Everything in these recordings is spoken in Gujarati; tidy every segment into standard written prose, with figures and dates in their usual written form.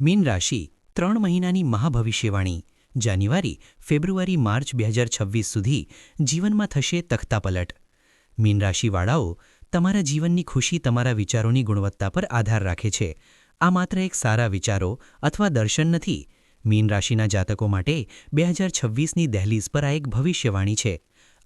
મીન રાશિ 3 મહિનાની મહાભવિષ્યવાણી જાન્યુઆરી ફેબ્રુઆરી માર્ચ 2026 સુધી જીવનમાં થશે તખ્તાપલટ। મીન રાશિવાળાઓ, તમારા જીવનની ખુશી તમારા વિચારોની ગુણવત્તા પર આધાર રાખે છે। આ માત્ર એક સારા વિચારો અથવા દર્શન નથી। મીન રાશિના જાતકો માટે 2026ની દહેલીઝ પર આ એક ભવિષ્યવાણી છે।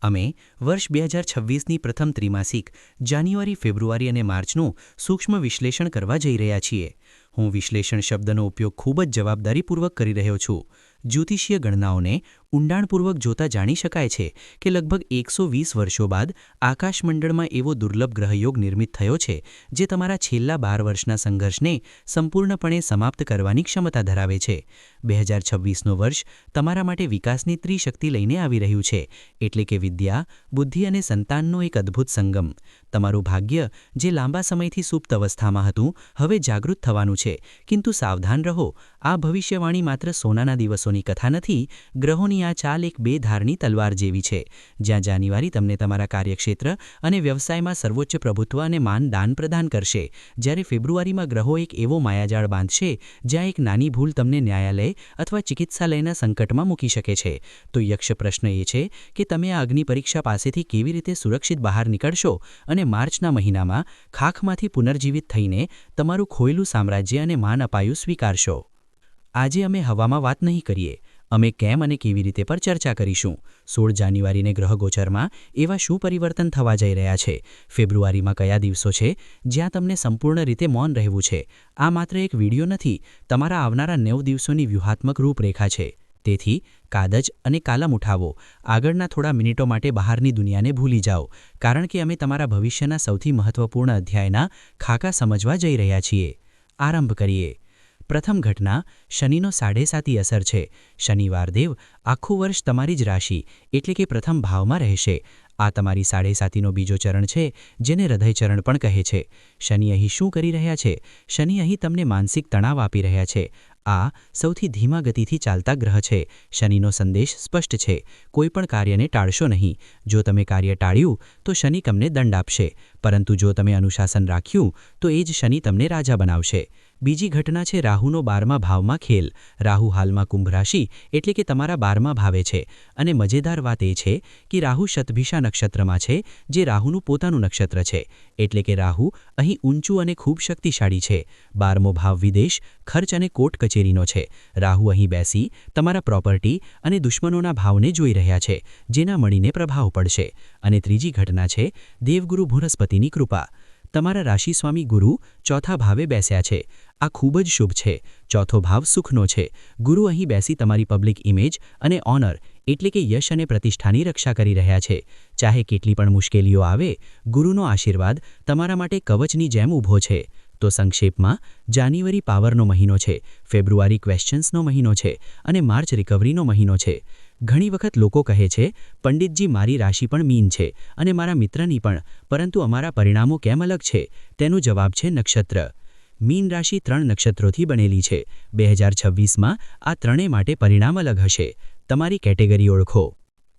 અમે વર્ષ 2026ની પ્રથમ ત્રિમાસિક જાન્યુઆરી, ફેબ્રુઆરી અને માર્ચનું સૂક્ષ્મ વિશ્લેષણ કરવા જઈ રહ્યા છીએ। હું વિશ્લેષણ શબ્દનો ઉપયોગ ખૂબ જ જવાબદારીપૂર્વક કરી રહ્યો છું। જ્યોતિષીય ગણનાઓને ઊંડાણપૂર્વક જોતા જાણી શકાય છે કે લગભગ 120 વર્ષો બાદ આકાશમંડળમાં એવો દુર્લભ ગ્રહયોગ નિર્મિત થયો છે જે તમારા છેલ્લા 12 વર્ષના સંઘર્ષને સંપૂર્ણપણે સમાપ્ત કરવાની ક્ષમતા ધરાવે છે। 2026નો વર્ષ તમારા માટે વિકાસની ત્રિશક્તિ લઈને આવી રહ્યું છે, એટલે કે વિદ્યા, બુદ્ધિ અને સંતાનનો એક અદ્ભુત સંગમ। તમારું ભાગ્ય, જે લાંબા સમયથી સુપ્ત અવસ્થામાં હતું, હવે જાગૃત થવાનું છે। કિંતુ સાવધાન રહો, આ ભવિષ્યવાણી માત્ર સોનાના દિવસોની કથા નથી। ગ્રહોની આ ચાલ એક બે ધારની તલવાર જેવી છે, જ્યાં જાન્યુઆરી તમને તમારા કાર્યક્ષેત્ર અને વ્યવસાયમાં સર્વોચ્ચ પ્રભુત્વ અને માન દાન પ્રદાન કરશે, જ્યારે ફેબ્રુઆરીમાં ગ્રહો એક એવો માયાજાળ બાંધશે જ્યાં એક નાની ભૂલ તમને ન્યાયાલય અથવા ચિકિત્સાલયના સંકટમાં મૂકી શકે છે। તો યક્ષ પ્રશ્ન એ છે કે તમે આ અગ્નિ પરીક્ષા પાસેથી કેવી રીતે સુરક્ષિત બહાર નીકળશો અને માર્ચના મહિનામાં ખાખમાંથી પુનર્જીવિત થઈને તમારું ખોયેલું સામ્રાજ્ય અને માન અપાયું સ્વીકારશો। આજે અમે હવામાં વાત નહીં કરીએ, અમે કેમ અને કેવી રીતે પર ચર્ચા કરીશું। 16 જાન્યુઆરીને ગ્રહગોચરમાં એવા શું પરિવર્તન થવા જઈ રહ્યા છે? ફેબ્રુઆરીમાં કયા દિવસો છે જ્યાં તમને સંપૂર્ણ રીતે મૌન રહેવું છે? આ માત્ર એક વિડિયો નથી, તમારા આવનારા 9 દિવસોની વ્યૂહાત્મક રૂપરેખા છે। તેથી કાગજ અને કાલમ ઉઠાવો, આગળના થોડા મિનિટો માટે બહારની દુનિયાને ભૂલી જાઓ, કારણ કે અમે તમારા ભવિષ્યના સૌથી મહત્વપૂર્ણ અધ્યાયના ખાકા સમજવા જઈ રહ્યા છીએ। આરંભ કરીએ। પ્રથમ ઘટના શનિનો 7.5 અસર છે। શનિવારદેવ આખું વર્ષ તમારી જ રાશિ એટલે કે પ્રથમ ભાવમાં રહેશે। આ તમારી 7.5નો બીજો ચરણ છે, જેને હૃદય ચરણ પણ કહે છે। શનિ અહીં શું કરી રહ્યા છે? શનિ અહીં તમને માનસિક તણાવ આપી રહ્યા છે। આ સૌથી ધીમા ગતિથી ચાલતા ગ્રહ છે। શનિનો સંદેશ સ્પષ્ટ છે, કોઈપણ કાર્યને ટાળશો નહીં। જો તમે કાર્ય ટાળ્યું તો શનિ તમને દંડ આપશે, પરંતુ જો તમે અનુશાસન રાખ્યું તો એ જ શનિ તમને રાજા બનાવશે। બીજી ઘટના છે રાહુનો 12મા ભાવમાં ખેલ। રાહુ હાલમાં કુંભ રાશિ એટલે કે તમારા 12મા ભાવે છે, અને મજેદાર વાત એ છે કે રાહુ શતભિષા નક્ષત્રમાં છે, જે રાહુનું પોતાનું નક્ષત્ર છે, એટલે કે રાહુ અહીં ઊંચું અને ખૂબ શક્તિશાળી છે। 12મો ભાવ વિદેશ, ખર્ચ અને કોર્ટ કચેરીનો છે। રાહુ અહીં બેસી તમારા પ્રોપર્ટી અને દુશ્મનોના ભાવને જોઈ રહ્યા છે, જેના મળીને પ્રભાવ પડશે। અને ત્રીજી ઘટના છે દેવગુરુ બૃહસ્પતિની કૃપા। તમારા રાશિ સ્વામી ગુરુ ચોથા ભાવે બેસ્યા છે। આ ખૂબ જ શુભ છે। ચોથો ભાવ સુખનો છે। ગુરુ અહીં બેસી તમારી પબ્લિક ઇમેજ અને ઓનર એટલે કે યશ અને પ્રતિષ્ઠાની રક્ષા કરી રહ્યા છે। ચાહે કેટલી પણ મુશ્કેલીઓ આવે, ગુરુનો આશીર્વાદ તમારા માટે કવચની જેમ ઊભો છે। તો સંક્ષેપમાં, જાન્યુઆરી પાવરનો મહિનો છે, ફેબ્રુઆરી ક્વેશ્ચન્સનો મહિનો છે, અને માર્ચ રિકવરીનો મહિનો છે। ઘણી વખત લોકો કહે છે, પંડિતજી, મારી રાશિ પણ મીન છે અને મારા મિત્રની પણ, પરંતુ અમારા પરિણામો કેમ અલગ છે? તેનો જવાબ છે નક્ષત્ર। મીન રાશિ 3 નક્ષત્રોથી બનેલી છે। 2026માં આ ત્રણેય માટે પરિણામ અલગ હશે। તમારી કેટેગરી ઓળખો।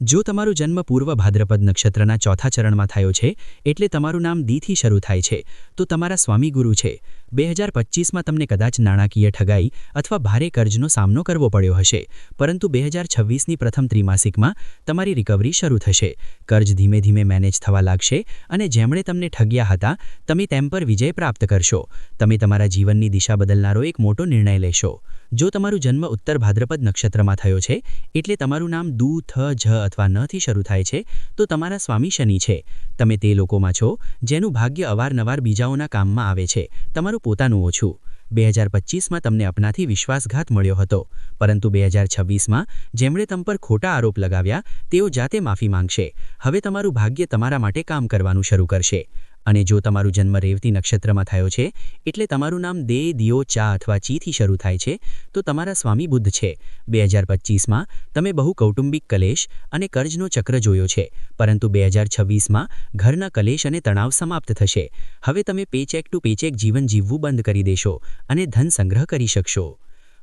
જો તમારો જન્મ પૂર્વ ભાદ્રપદ નક્ષત્રના ચોથા ચરણમાં થયો છે, એટલે તમારું નામ દી થી શરૂ થાય છે, તો તમારા સ્વામી ગુરુ છે। 2025માં તમને કદાચ નાણાકીય ઠગાઈ અથવા ભારે કર્જનો સામનો કરવો પડ્યો હશે, પરંતુ 2026ની પ્રથમ ત્રિમાસિકમાં તમારી રિકવરી શરૂ થશે। કર્જ ધીમે ધીમે મેનેજ થવા લાગશે, અને જેમણે તમને ઠગ્યા હતા, તમે તેમ પર વિજય પ્રાપ્ત કરશો। તમે તમારા જીવનની દિશા બદલનારો એક મોટો નિર્ણય લેશો। જો તમારું જન્મ ઉત્તર ભાદ્રપદ નક્ષત્રમાં થયો છે, એટલે તમારું નામ દુ, થ, જ અથવા ન થી શરૂ થાય છે, તો તમારા સ્વામી શનિ છે। તમે તે લોકોમાં છો જેનું ભાગ્ય અવારનવાર બીજાઓના કામમાં આવે છે, તમારું પોતાનું ઓછું। 2025માં તમને અપનાથી વિશ્વાસઘાત મળ્યો હતો, પરંતુ 2026માં જેમણે તમ પર ખોટા આરોપ લગાવ્યા, તેઓ જાતે માફી માંગશે। હવે તમારું ભાગ્ય તમારા માટે કામ કરવાનું શરૂ કરશે। અને જો તમારું જન્મ રેવતી નક્ષત્રમાં થયો છે, એટલે તમારું નામ દે, દિયો, ચા અથવા ચી થી શરૂ થાય છે, તો તમારા સ્વામી બુદ્ધ છે। 2025માં તમે બહુ કૌટુંબિક કલેશ અને કર્જનો ચક્ર જોયો છે, પરંતુ 2026માં ઘરના કલેશ અને તણાવ સમાપ્ત થશે। હવે તમે પેચેક ટુ પેચેક જીવન જીવવું બંધ કરી દેશો અને ધન સંગ્રહ કરી શકશો।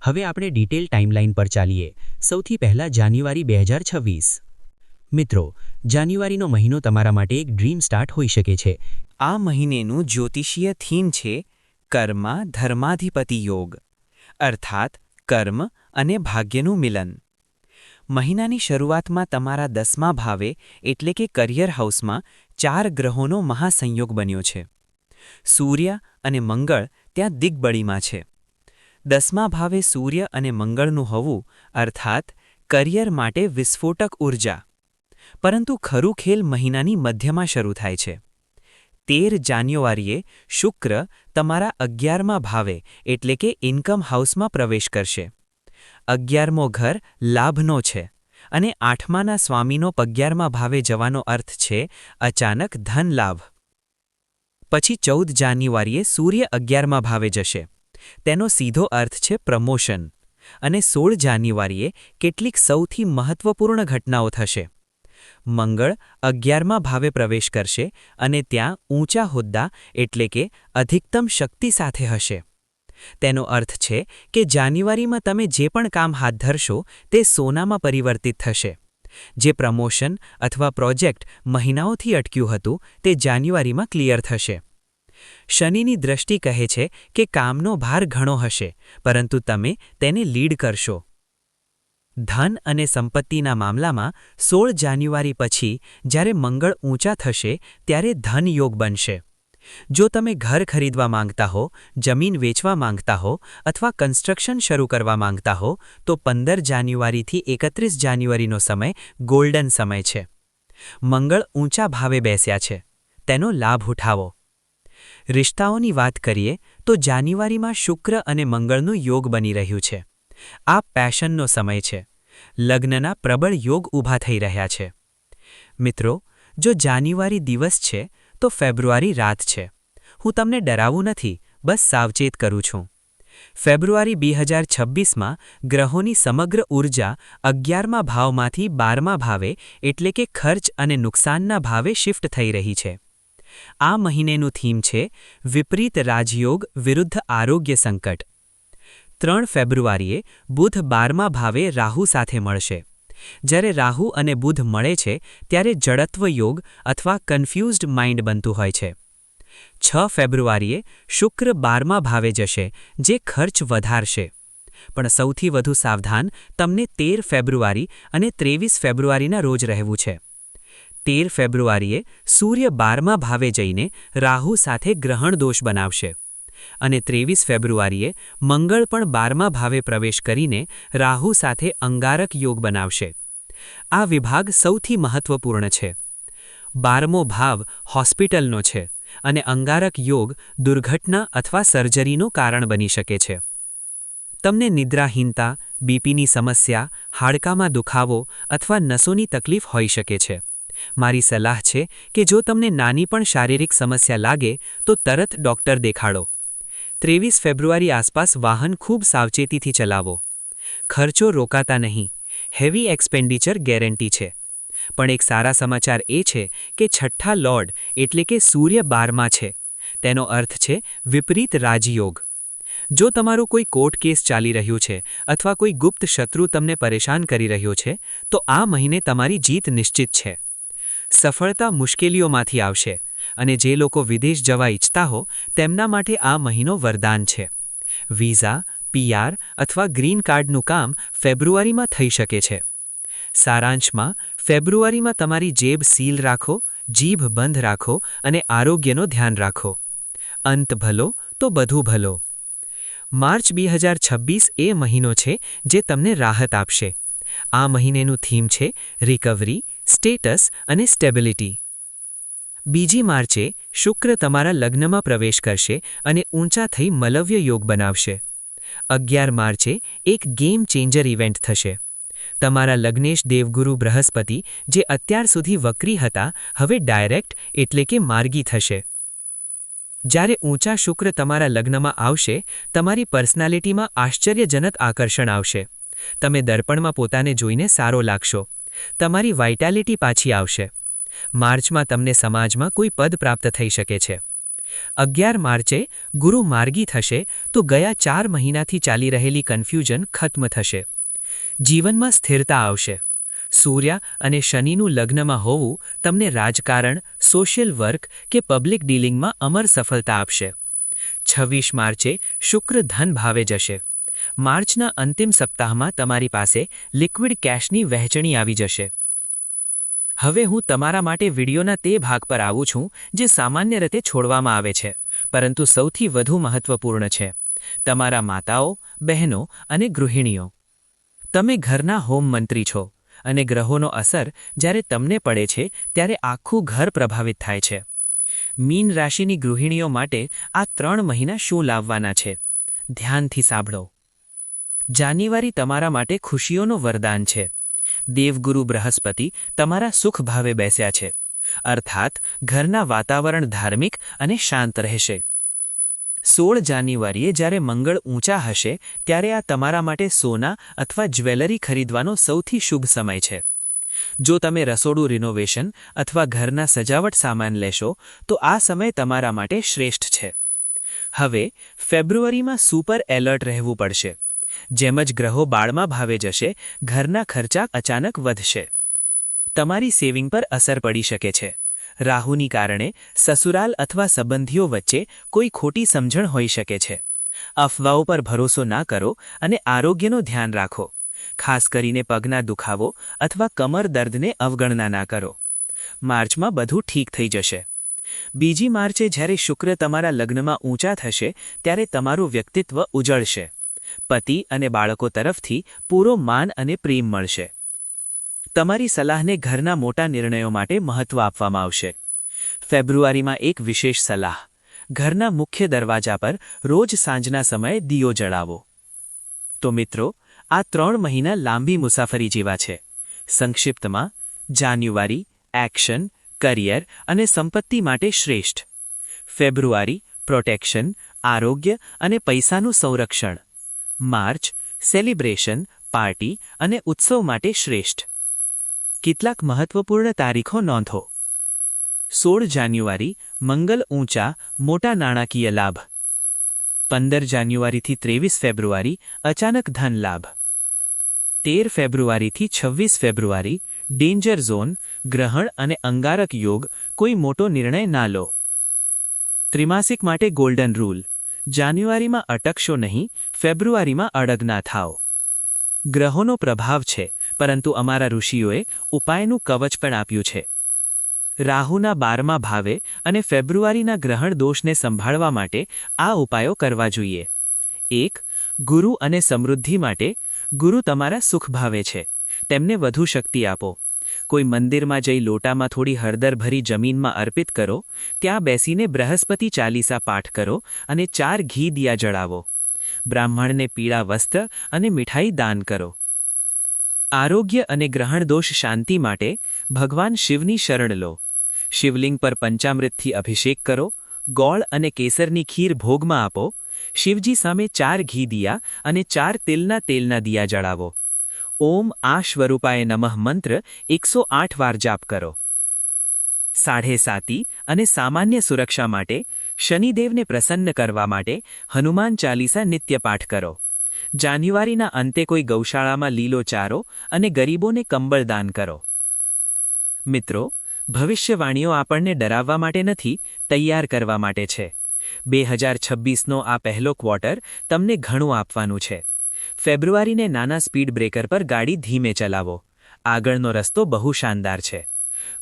હવે આપણે ડિટેલ ટાઈમલાઈન પર ચાલીએ। સૌથી પહેલા જાન્યુઆરી 2026। મિત્રો, જાન્યુઆરીનો મહિનો તમારા માટે એક ડ્રીમ સ્ટાર્ટ હોઈ શકે છે। આ મહિનેનું જ્યોતિષીય થીમ છે કર્મ ધર્માધિપતિ યોગ। અર્થાત કર્મ અને ભાગ્યનું મિલન. મહિનાની શરૂઆતમાં તમારા 10મા ભાવે એટલે કે કરિયર હાઉસમાં 4 ગ્રહોનો મહાસંયોગ બન્યો છે. સૂર્ય અને મંગળ ત્યાં દિગ્બળીમાં છે. 10મા ભાવે સૂર્ય અને મંગળનું હોવું અર્થાત કરિયર માટે વિસ્ફોટક ઊર્જા. પરંતુ ખરું ખેલ મહિનાની મધ્યમાં શરૂ થાય છે. 13 જાન્યુઆરીએ શુક્ર તમારા 11મા ભાવે એટલે કે ઇન્કમ હાઉસમાં પ્રવેશ કરશે. 11મો ઘર લાભનો છે અને 8માના સ્વામીનો 11મા ભાવે જવાનો અર્થ છે અચાનક ધન લાભ. પછી 14 જાન્યુઆરીએ સૂર્ય 11મા ભાવે જશે. તેનો સીધો અર્થ છે પ્રમોશન. અને 16 જાન્યુઆરીએ કેટલીક સૌથી મહત્વપૂર્ણ ઘટનાઓ થશે. મંગળ 11મા ભાવે પ્રવેશ કરશે અને ત્યાં ઊંચા હોદ્દા એટલે કે અધિકતમ શક્તિ સાથે હશે. તેનો અર્થ છે કે જાન્યુઆરીમાં તમે જે પણ કામ હાથ ધરશો તે સોનામાં પરિવર્તિત થશે. જે પ્રમોશન અથવા પ્રોજેક્ટ મહિનાઓથી અટક્યું હતું તે જાન્યુઆરીમાં ક્લિયર થશે. શનિની દ્રષ્ટિ કહે છે કે કામનો ભાર ઘણો હશે પરંતુ તમે તેને લીડ કરશો. ધન અને સંપત્તિના મામલામાં 16 જાન્યુઆરી પછી જ્યારે મંગળ ઊંચા થશે ત્યારે ધન યોગ બનશે. જો તમે ઘર ખરીદવા માંગતા હો, જમીન વેચવા માંગતા હો અથવા કન્સ્ટ્રક્શન શરૂ કરવા માંગતા હો તો 15 જાન્યુઆરીથી 31 જાન્યુઆરીનો સમય ગોલ્ડન સમય છે. મંગળ ઊંચા ભાવે બેસ્યા છે. તેનો લાભ ઉઠાવો. રિશ્તાઓની વાત કરીએ તો જાન્યુઆરીમાં શુક્ર અને મંગળનું યોગ બની રહ્યું છે. આ પેશનનો સમય છે. લગ્નના પ્રબળ યોગ ઊભા થઈ રહ્યા છે. મિત્રો, જો જાન્યુઆરી દિવસ છે તો ફેબ્રુઆરી રાત છે. હું તમને ડરાવું નથી, બસ સાવચેત કરું છું. ફેબ્રુઆરી 2026માં ગ્રહોની સમગ્ર ઊર્જા 11મા ભાવમાંથી 12મા ભાવે એટલે કે ખર્ચ અને નુકસાનના ભાવે શિફ્ટ થઈ રહી છે. આ મહિનેનું થીમ છે વિપરીત રાજયોગ વિરુદ્ધ આરોગ્ય સંકટ. 3 ફેબ્રુઆરીએ બુધ 12મા ભાવે રાહુ સાથે મળશે. જ્યારે રાહુ અને બુધ મળે છે ત્યારે જડત્વ યોગ અથવા કન્ફ્યુઝડ માઇન્ડ બનતું હોય છે. 6 ફેબ્રુઆરીએ શુક્ર 12મા ભાવે જશે જે ખર્ચ વધારશે. પણ સૌથી વધુ સાવધાન તમને 13 ફેબ્રુઆરી અને 23 ફેબ્રુઆરીના રોજ રહેવું છે. 13 ફેબ્રુઆરીએ સૂર્ય 12મા ભાવે જઈને રાહુ સાથે ગ્રહણ દોષ બનાવશે. અને 23 ફેબ્રુઆરીએ મંગળ પણ 12મા ભાવે પ્રવેશ કરીને રાહુ સાથે અંગારક યોગ બનાવશે. આ વિભાગ સૌથી મહત્વપૂર્ણ છે. 12મો ભાવ હોસ્પિટલનો છે અને અંગારક યોગ દુર્ઘટના અથવા સર્જરીનું કારણ બની શકે છે. તમને નિદ્રાહીનતા, બીપીની સમસ્યા, હાડકામાં દુખાવો અથવા નસોની તકલીફ હોઈ શકે છે. મારી સલાહ છે કે જો તમને નાની પણ શારીરિક સમસ્યા લાગે તો તરત ડૉક્ટર દેખાડો. 23 ફેબ્રુઆરી આસપાસ વાહન ખૂબ સાવચેતીથી ચલાવો. ખર્ચો રોકાતા નહીં. હેવી એક્સપેન્ડિચર ગેરંટી છે. પણ એક સારા સમાચાર એ છે કે 6ઠ્ઠા લોર્ડ એટલે કે સૂર્ય 12મા છે. તેનો અર્થ છે વિપરીત રાજયોગ. જો તમારું કોઈ કોર્ટ કેસ ચાલી રહ્યું છે અથવા કોઈ ગુપ્ત શત્રુ તમને પરેશાન કરી રહ્યો છે તો આ મહિને તમારી જીત નિશ્ચિત છે. સફળતા મુશ્કેલીઓમાંથી આવશે અને જે લોકો વિદેશ જવા ઈચ્છતા હો તેમના માટે આ મહિનો વરદાન છે. વિઝા, PR અથવા ગ્રીન કાર્ડનું કામ ફેબ્રુઆરીમાં થઈ શકે છે. સારાંશમાં, ફેબ્રુઆરીમાં તમારી જેબ સીલ રાખો, જીભ બંધ રાખો અને આરોગ્યનો ધ્યાન રાખો. અંત ભલો તો બધું ભલો. માર્ચ 2026 એ મહિનો છે જે તમને રાહત આપશે. આ મહિનેનું થીમ છે રિકવરી, સ્ટેટસ અને સ્ટેબિલિટી. 2 માર્ચે શુક્ર તમારા લગ્નમાં પ્રવેશ કરશે અને ઊંચા થઈ મલવ્ય યોગ બનાવશે. 11 માર્ચે એક ગેમ ચેન્જર ઇવેન્ટ થશે. તમારા લગ્નેશ દેવગુરુ બૃહસ્પતિ જે અત્યાર સુધી વક્રી હતા હવે ડાયરેક્ટ એટલે કે માર્ગી થશે. જ્યારે ઊંચા શુક્ર તમારા લગ્નમાં આવશે તમારી પર્સનાલિટીમાં આશ્ચર્યજનક આકર્ષણ આવશે. તમે દર્પણમાં પોતાને જોઈને સારો લાગશો. તમારી વાઇટાલિટી પાછી આવશે. માર્ચમાં તમને સમાજમાં કોઈ પદ પ્રાપ્ત થઈ શકે છે. 11 માર્ચે ગુરુ માર્ગી થશે તો ગયા 4 મહિનાથી ચાલી રહેલી કન્ફ્યુઝન ખત્મ થશે. જીવનમાં સ્થિરતા આવશે. સૂર્ય અને શનિનું લગ્નમાં હોવું તમને રાજકારણ, સોશિયલ વર્ક કે પબ્લિક ડીલિંગમાં અમર સફળતા આપશે. 26 માર્ચે શુક્ર ધન ભાવે જશે. માર્ચના અંતિમ સપ્તાહમાં તમારી પાસે લિક્વિડ કેશની વહેંચણી આવી જશે. હવે હું તમારા માટે વિડીયોના તે ભાગ પર આવું છું જે સામાન્ય રીતે છોડવામાં આવે છે, પરંતુ સૌથી વધુ મહત્વપૂર્ણ છે. તમારા માતાઓ, બહેનો અને ગૃહિણીઓ. તમે ઘરના હોમ મંત્રી છો, અને ગ્રહોનો અસર જ્યારે તમને પડે છે ત્યારે આખું ઘર પ્રભાવિત થાય છે. મીન રાશિની ગૃહિણીઓ માટે આ 3 મહિના શું લાવવાના છે? ધ્યાનથી સાંભળો. જાન્યુઆરી તમારા માટે ખુશીઓનું વરદાન છે. દેવગુરુ બૃહસ્પતિ તમારા સુખ ભાવે બેસ્યા છે, અર્થાત ઘરના વાતાવરણ ધાર્મિક અને શાંત રહેશે. 16 જાન્યુઆરીએ જ્યારે મંગળ ઊંચા હશે ત્યારે આ તમારા માટે સોના અથવા જ્વેલરી ખરીદવાનો સૌથી શુભ સમય છે. જો તમે રસોડું રિનોવેશન અથવા ઘરના સજાવટ સામાન લેશો તો આ સમય તમારા માટે શ્રેષ્ઠ છે. હવે ફેબ્રુઆરીમાં સુપર એલર્ટ રહેવું પડશે. જેમ જ ગ્રહો 12મા ભાવે જશે, ઘરના ખર્ચા અચાનક વધશે. તમારી સેવિંગ પર અસર પડી શકે છે. રાહુની કારણે સસુરાલ અથવા સંબંધીઓ વચ્ચે કોઈ ખોટી સમજણ હોઈ શકે છે. અફવાઓ પર ભરોસો ના કરો અને આરોગ્યનું ધ્યાન રાખો. ખાસ કરીને પગના દુખાવો અથવા કમર દર્દને અવગણના ના કરો. માર્ચમાં બધું ઠીક થઈ જશે. 2 માર્ચે જ્યારે શુક્ર તમારા લગ્નમાં ઊંચા થશે ત્યારે તમારું વ્યક્તિત્વ ઉજળશે. પતિ અને બાળકો તરફથી પૂરો માન અને પ્રેમ મળશે. તમારી સલાહને ઘરના મોટા નિર્ણયો માટે મહત્વ આપવામાં આવશે. ફેબ્રુઆરીમાં એક વિશેષ સલાહ: ઘરના મુખ્ય દરવાજા પર રોજ સાંજના સમયે દીયો જળાવો. તો મિત્રો, આ 3 મહિના લાંબી મુસાફરી જેવા છે. સંક્ષિપ્તમાં, જાન્યુઆરી એક્શન, કરિયર અને સંપત્તિ માટે શ્રેષ્ઠ. ફેબ્રુઆરી પ્રોટેક્શન, આરોગ્ય અને પૈસાનું સંરક્ષણ. માર્ચ સેલિબ્રેશન, પાર્ટી અને ઉત્સવ માટે શ્રેષ્ઠ. કેટલાક મહત્વપૂર્ણ તારીખો નોંધો. 16 જાન્યુઆરી મંગલ ઊંચા, મોટા નાણાકીય લાભ. 15 જાન્યુઆરીથી 23 ફેબ્રુઆરી અચાનક ધન લાભ. 13 ફેબ્રુઆરીથી 26 ફેબ્રુઆરી ડેન્જર ઝોન, ગ્રહણ અને અંગારક યોગ, કોઈ મોટો નિર્ણય ના લો. ત્રિમાસિક માટે ગોલ્ડન રૂલ: જાન્યુઆરીમાં અટકશો નહીં, ફેબ્રુઆરીમાં અડગ ના થાઓ. ગ્રહોનો પ્રભાવ છે, પરંતુ અમારા ઋષિઓએ ઉપાયનું કવચ પણ આપ્યું છે. રાહુના 12મા ભાવે અને ફેબ્રુઆરીના ગ્રહણ દોષને સંભાળવા માટે આ ઉપાયો કરવા જોઈએ. 1. ગુરુ અને સમૃદ્ધિ માટે. ગુરુ તમારા સુખ ભાવે છે, તેમને વધુ શક્તિ આપો. કોઈ મંદિરમાં જઈ લોટામાં થોડી હળદર ભરી જમીનમાં અર્પિત કરો. ત્યાં બેસીને બૃહસ્પતિ ચાલીસા પાઠ કરો અને 4 ઘી દિયા જળાવો. બ્રાહ્મણને પીળા વસ્ત્ર અને મીઠાઈ દાન કરો. આરોગ્ય અને ગ્રહણ દોષ શાંતિ માટે ભગવાન શિવની શરણ લો. શિવલિંગ પર પંચામૃતથી અભિષેક કરો. ગોળ અને કેસરની ખીર ભોગમાં આપો. શિવજી સામે 4 ઘી દિયા અને 4 તિલના તેલના દિયા જળાવો. ઓમ આ સ્વરૂપાય નમઃ મંત્ર 108 વાર જાપ કરો. સાઢે સાતી અને સામાન્ય સુરક્ષા માટે શનિદેવને પ્રસન્ન કરવા માટે હનુમાન ચાલીસા નિત્ય પાઠ કરો. જાન્યુઆરીના અંતે કોઈ ગૌશાળામાં લીલો ચારો અને ગરીબોને કંબળ દાન કરો. મિત્રો, ભવિષ્યવાણીઓ આપણને ડરાવવા માટે નથી, તૈયાર કરવા માટે છે. 2026નો આ પહેલો ક્વાર્ટર તમને ઘણું આપવાનું છે. ફેબ્રુઆરીને નાના સ્પીડ બ્રેકર પર ગાડી ધીમે ચલાવો. આગળનો રસ્તો બહુ શાનદાર છે.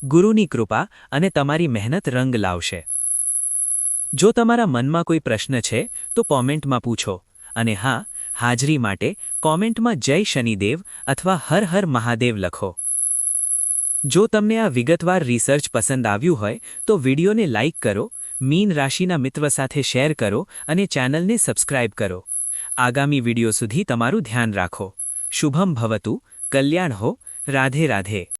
ગુરુની કૃપા અને તમારી મહેનત રંગ લાવશે. જો તમારા મનમાં કોઈ પ્રશ્ન છે તો કોમેન્ટમાં પૂછો. અને હા, હાજરી માટે કોમેન્ટમાં જય શનિદેવ અથવા હર હર મહાદેવ લખો. જો તમને આ વિગતવાર રિસર્ચ પસંદ આવ્યું હોય તો વિડીયોને લાઇક કરો, મીન રાશિના મિત્ર સાથે શેર કરો અને ચેનલને સબસ્ક્રાઇબ કરો. આગામી વિડીયો સુધી તમારું ધ્યાન રાખો. શુભમ ભવતુ. કલ્યાણ હો. રાધે રાધે.